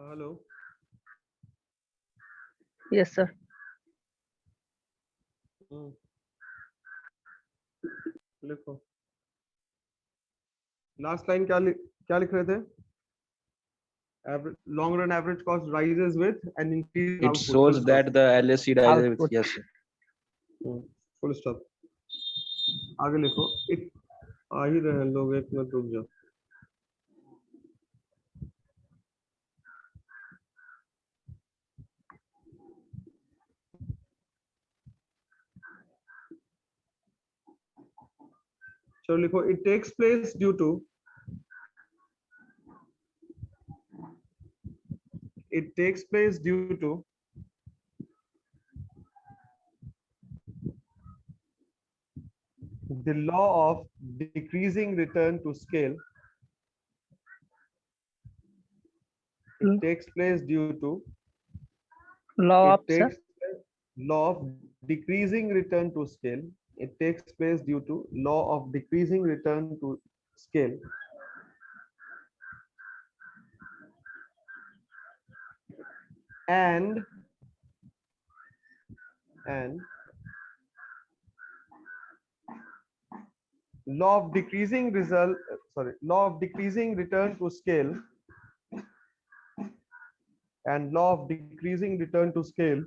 Hello. Yes sir. लिखो। Last line क्या लिख रहे थे? Long run average cost rises with an increase in It output. Full shows stop. that the LSC rises with, Output. yes sir. Full stop. आगे लिखो। आ ही रहे हैं लोग, एक मिनट रुक जाओ। चलो लिखो, it takes place due to the law of decreasing return to scale. It takes place due to Law it of sir. takes law of decreasing return to scale. It takes place due to law of decreasing return to scale. And law of decreasing law of decreasing return to scale, and law of decreasing return to scale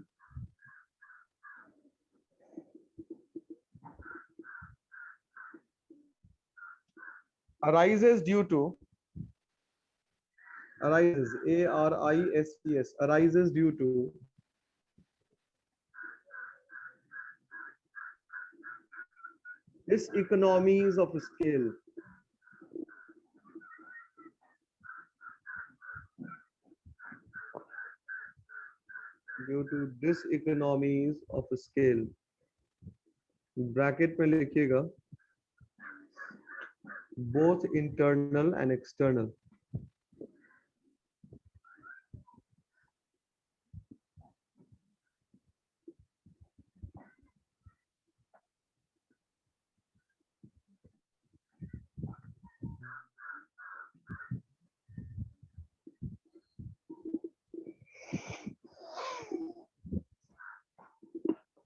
arises due to arises arises due to diseconomies of scale. Due to diseconomies of scale. Bracket में लिखिएगा both internal and external.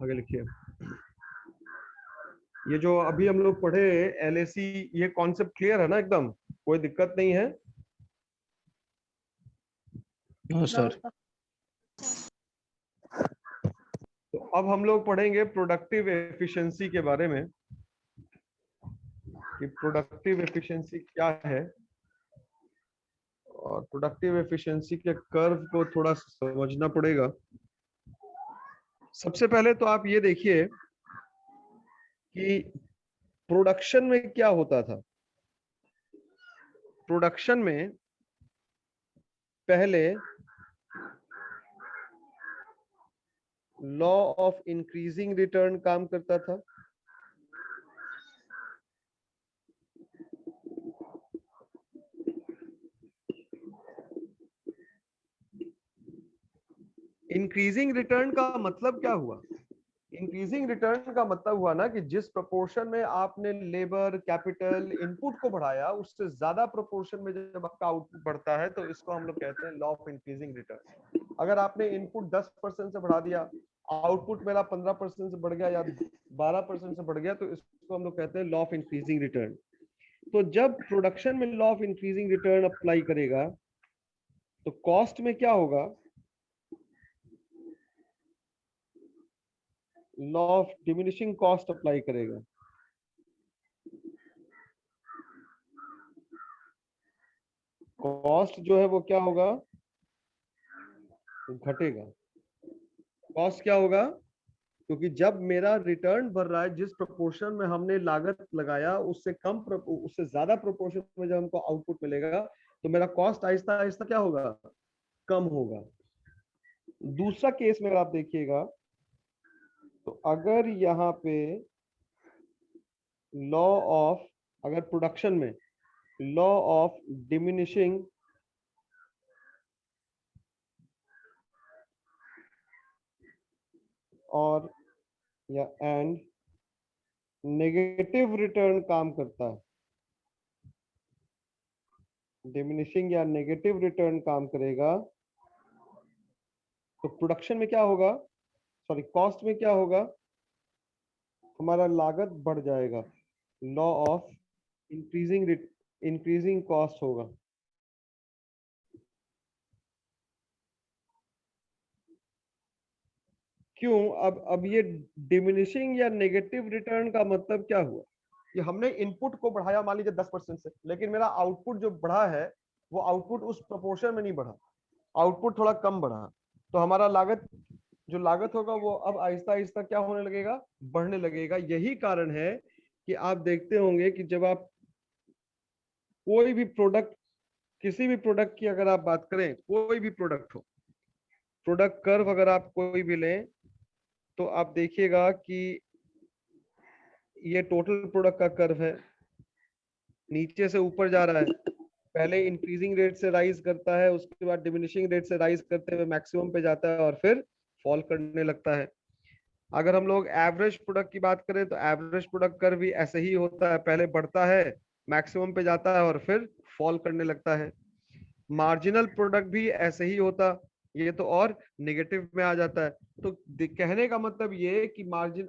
आगे लिखिए। ये जो अभी हम लोग पढ़े LAC, ये कॉन्सेप्ट क्लियर है ना एकदम? कोई दिक्कत नहीं है? No sir. तो अब हम लोग पढ़ेंगे प्रोडक्टिव एफिशिएंसी के बारे में कि प्रोडक्टिव एफिशिएंसी क्या है, और प्रोडक्टिव एफिशिएंसी के कर्व को थोड़ा समझना पड़ेगा। सबसे पहले तो आप ये देखिए कि प्रोडक्शन में क्या होता था। प्रोडक्शन में पहले लॉ ऑफ इंक्रीजिंग रिटर्न काम करता था। इंक्रीजिंग रिटर्न का मतलब क्या हुआ? इंक्रीजिंग रिटर्न का मतलब हुआ ना कि जिस प्रोपोर्शन में आपने लेबर, कैपिटल, इनपुट को बढ़ाया, उससे ज्यादा प्रोपोर्शन में जब आपका आउटपुट बढ़ता है तो इसको हम लोग कहते हैं लॉ ऑफ इंक्रीजिंग रिटर्न। अगर आपने इनपुट 10% से बढ़ा दिया, आउटपुट मेरा 15% से बढ़ गया या 12% से बढ़ गया, तो इसको हम लोग कहते हैं लॉ ऑफ इंक्रीजिंग रिटर्न। तो जब प्रोडक्शन में law of increasing return apply करेगा तो कॉस्ट में क्या होगा? Law of diminishing cost apply करेगा। कॉस्ट जो है वो क्या होगा? घटेगा। कॉस्ट क्या होगा? क्योंकि जब मेरा रिटर्न बढ़ रहा है, जिस प्रोपोर्शन में हमने लागत लगाया उससे उससे ज्यादा प्रोपोर्शन में जब हमको आउटपुट मिलेगा, तो मेरा कॉस्ट आहिस्ता आहिस्ता क्या होगा, कम होगा। दूसरा केस में आप देखिएगा, तो अगर यहाँ पे लॉ ऑफ, अगर प्रोडक्शन में लॉ ऑफ डिमिनिशिंग और या एंड नेगेटिव रिटर्न काम करता है, डिमिनिशिंग या नेगेटिव रिटर्न काम करेगा, तो प्रोडक्शन में क्या होगा, सॉरी कॉस्ट में क्या होगा, हमारा लागत बढ़ जाएगा, लॉ ऑफ इंक्रीजिंग कॉस्ट होगा। क्यों? अब ये डिमिनिशिंग या नेगेटिव रिटर्न का मतलब क्या हुआ कि हमने इनपुट को बढ़ाया मान लीजिए 10% से, लेकिन मेरा आउटपुट जो बढ़ा है वो आउटपुट उस प्रोपोर्शन में नहीं बढ़ा, आउटपुट थोड़ा कम बढ़ा, तो हमारा जो लागत होगा वो अब आहिस्ता आहिस्ता क्या होने लगेगा, बढ़ने लगेगा। यही कारण है कि आप देखते होंगे कि जब आप कोई भी प्रोडक्ट, किसी भी प्रोडक्ट की अगर आप बात करें, कोई भी प्रोडक्ट हो, प्रोडक्ट कर्व अगर आप कोई भी लें, तो आप देखिएगा कि ये टोटल प्रोडक्ट का कर्व है, नीचे से ऊपर जा रहा है, पहले इंक्रीजिंग रेट से राइज करता है, उसके बाद डिमिनिशिंग रेट से राइज करते हुए मैक्सिमम पे जाता है और फिर फॉल करने लगता है। अगर हम लोग एवरेज प्रोडक्ट की बात करें तो एवरेज प्रोडक्ट कर्व भी ऐसे ही होता है, पहले बढ़ता है, मैक्सिमम पे जाता है और फिर फॉल करने लगता है। मार्जिनल प्रोडक्ट भी ऐसे ही होता, ये तो और नेगेटिव में आ जाता है। तो कहने का मतलब ये कि मार्जिन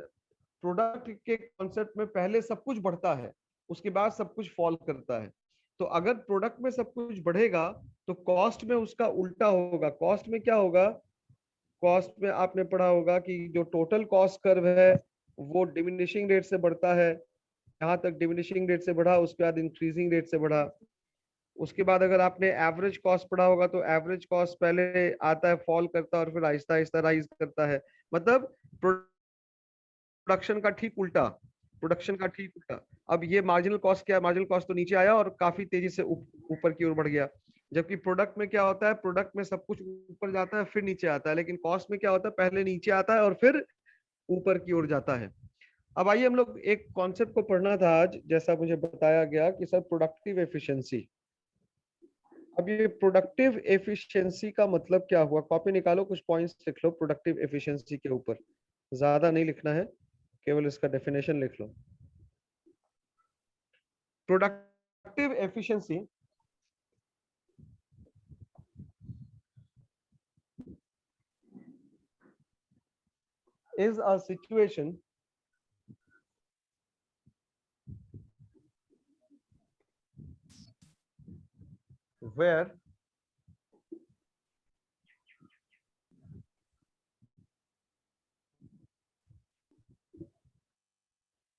प्रोडक्ट के कॉन्सेप्ट में पहले सब कुछ बढ़ता है, उसके बाद सब कुछ फॉल करता है। तो अगर प्रोडक्ट में सब कुछ बढ़ेगा तो कॉस्ट में उसका उल्टा होगा। कॉस्ट में क्या होगा, कॉस्ट में आपने पढ़ा होगा कि जो टोटल कॉस्ट कर्व है वो डिमिनिशिंग रेट से बढ़ता है, यहाँ तक डिमिनिशिंग रेट से बढ़ा, उसके बाद इंक्रीजिंग रेट से बढ़ा। उसके बाद अगर आपने एवरेज कॉस्ट पढ़ा होगा तो एवरेज कॉस्ट पहले आता है, फॉल करता है और फिर आहिस्ता आहिस्ता राइज करता है। मतलब प्रोडक्शन का ठीक उल्टा, प्रोडक्शन का ठीक उल्टा। अब ये मार्जिनल कॉस्ट क्या है, मार्जिनल कॉस्ट तो नीचे आया और काफी तेजी से ऊपर की ओर बढ़ गया। जबकि प्रोडक्ट में क्या होता है, प्रोडक्ट में सब कुछ ऊपर जाता है फिर नीचे आता है, लेकिन कॉस्ट में क्या होता है, पहले नीचे आता है और फिर ऊपर की ओर जाता है। अब आइए हम लोग एक कॉन्सेप्ट को पढ़ना था आज, जैसा मुझे बताया गया कि सर प्रोडक्टिव एफिशिएंसी। अब ये प्रोडक्टिव एफिशिएंसी का मतलब क्या हुआ, कॉपी निकालो, कुछ पॉइंट्स लिख लो प्रोडक्टिव एफिशिएंसी के ऊपर, ज्यादा नहीं लिखना है, केवल इसका डेफिनेशन लिख लो। Productive efficiency is a situation where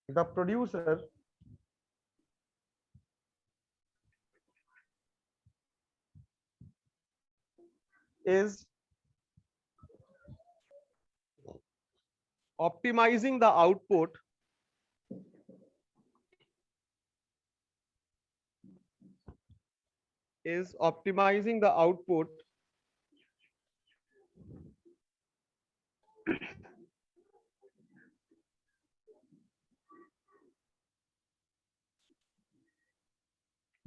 the producer is optimizing the output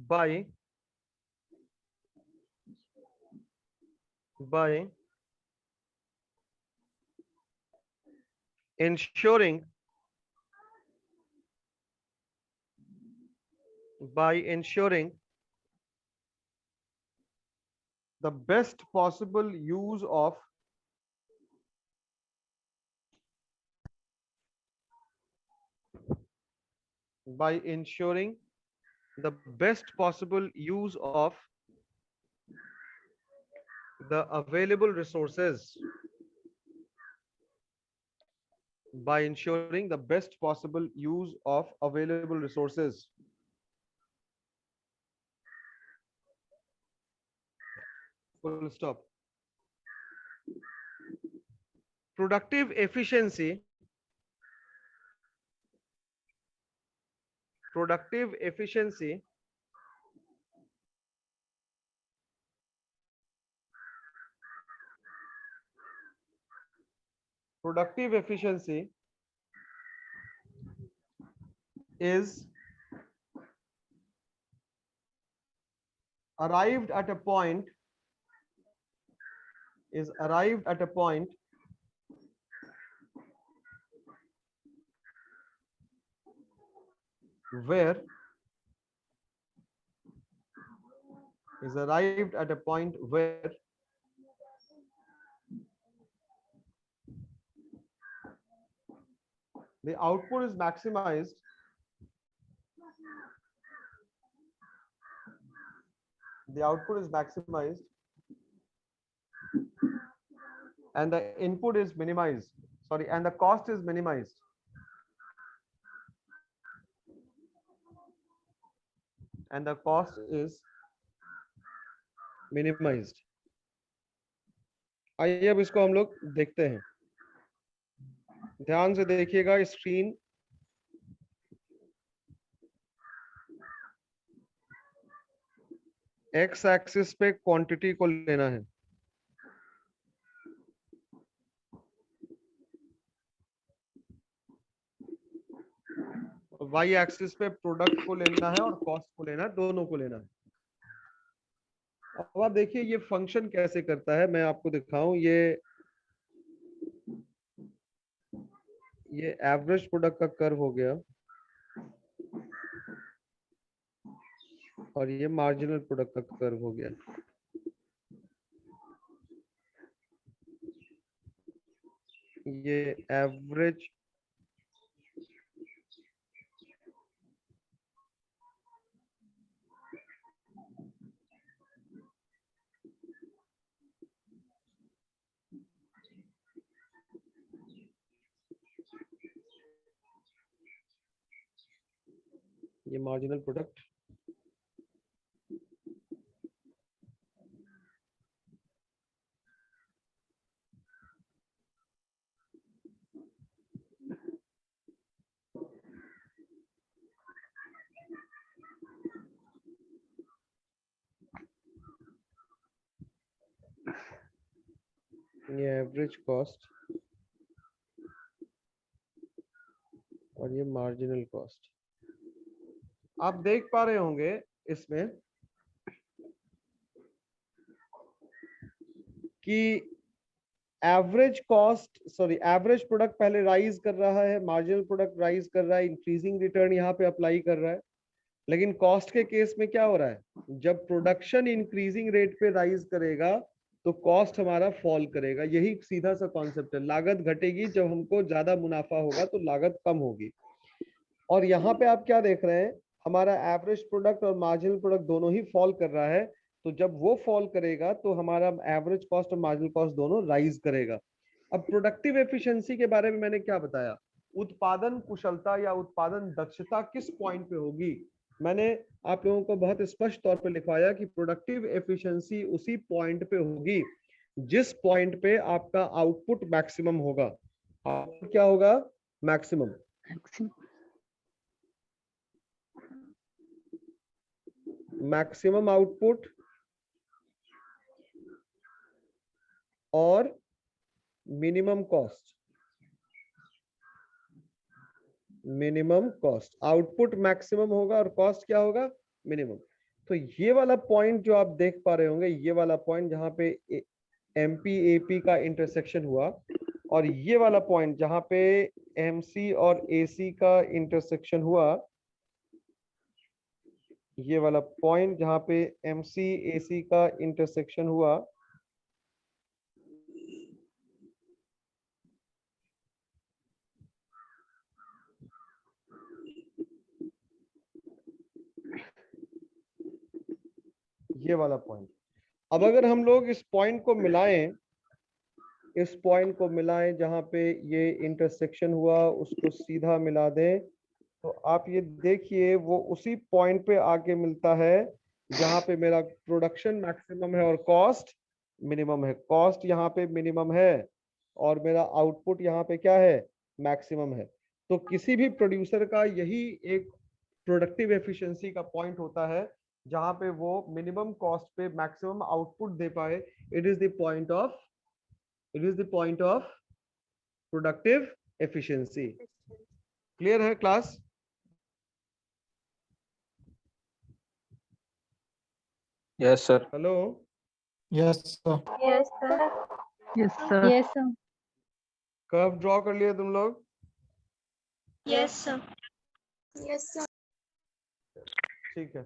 by ensuring the best possible use of by ensuring the best possible use of the available resources, by ensuring the best possible use of available resources. Full stop. Productive efficiency productive efficiency is arrived at a point where the output is maximized and the input is minimized, sorry, and the cost is minimized. And the cost is minimized. आइए अब इसको हम लोग देखते हैं, ध्यान से देखिएगा स्क्रीन। एक्स एक्सिस पे क्वांटिटी को लेना है, वाई एक्सिस पे प्रोडक्ट को लेना है और कॉस्ट को लेना है, दोनों को लेना है। अब आप देखिए ये फंक्शन कैसे करता है, मैं आपको दिखाऊं। ये एवरेज प्रोडक्ट का कर्व हो गया और ये मार्जिनल प्रोडक्ट का कर्व हो गया। ये एवरेज ये मार्जिनल प्रोडक्ट, ये एवरेज कॉस्ट और ये मार्जिनल कॉस्ट। आप देख पा रहे होंगे इसमें कि एवरेज प्रोडक्ट पहले राइज कर रहा है, मार्जिनल प्रोडक्ट राइज कर रहा है, इंक्रीजिंग रिटर्न यहाँ पे अप्लाई कर रहा है। लेकिन कॉस्ट के केस में क्या हो रहा है, जब प्रोडक्शन इंक्रीजिंग रेट पे राइज करेगा तो कॉस्ट हमारा फॉल करेगा। यही सीधा सा कॉन्सेप्ट है, लागत घटेगी, जब हमको ज्यादा मुनाफा होगा तो लागत कम होगी। और यहाँ पे आप क्या देख रहे हैं, हमारा एवरेज प्रोडक्ट और मार्जिनल प्रोडक्ट दोनों ही फॉल कर रहा है। तो जब वो फॉल करेगा तो हमारा एवरेज कॉस्ट और मार्जिनल कॉस्ट दोनों राइज करेगा। अब प्रोडक्टिव एफिशिएंसी के बारे में मैंने क्या बताया, उत्पादन कुशलता या उत्पादन दक्षता किस पॉइंट पे होगी। मैंने आप लोगों को बहुत स्पष्ट तौर पे लिखवाया कि प्रोडक्टिव एफिशिएंसी उसी पॉइंट पे होगी जिस पॉइंट पे आपका आउटपुट मैक्सिमम होगा। आउटपुट क्या होगा, मैक्सिमम। मैक्सिमम आउटपुट और minimum cost. Minimum cost, output maximum होगा और कॉस्ट क्या होगा, मिनिमम। तो ये वाला पॉइंट जो आप देख पा रहे होंगे, ये वाला पॉइंट जहां पे एमपी एपी का इंटरसेक्शन हुआ, और ये वाला पॉइंट जहां पे एमसी और एसी का इंटरसेक्शन हुआ, ये वाला पॉइंट जहां पे एमसी एसी का इंटरसेक्शन हुआ, ये वाला पॉइंट। अब अगर हम लोग इस पॉइंट को मिलाएं, इस पॉइंट को मिलाएं जहां पे ये इंटरसेक्शन हुआ, उसको सीधा मिला दें, तो आप ये देखिए वो उसी पॉइंट पे आके मिलता है जहां पे मेरा प्रोडक्शन मैक्सिमम है और कॉस्ट मिनिमम है। कॉस्ट यहाँ पे मिनिमम है और मेरा आउटपुट यहाँ पे क्या है, मैक्सिमम है। तो किसी भी प्रोड्यूसर का यही एक प्रोडक्टिव एफिशिएंसी का पॉइंट होता है जहां पे वो मिनिमम कॉस्ट पे मैक्सिमम आउटपुट दे पाए. It is the point of productive efficiency. Clear है class? Yes, sir. Hello. Yes, sir. Yes, sir. Yes, sir. Yes, sir. Curve draw कर लिए तुम लोग? Yes, sir. Yes, sir. ठीक है.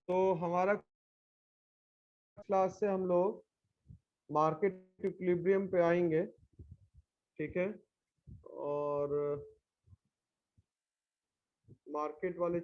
तो हमारा क्लास से हम लोग मार्केट इक्विलिब्रियम पे आएंगे. ठीक है. और मार्केट वाले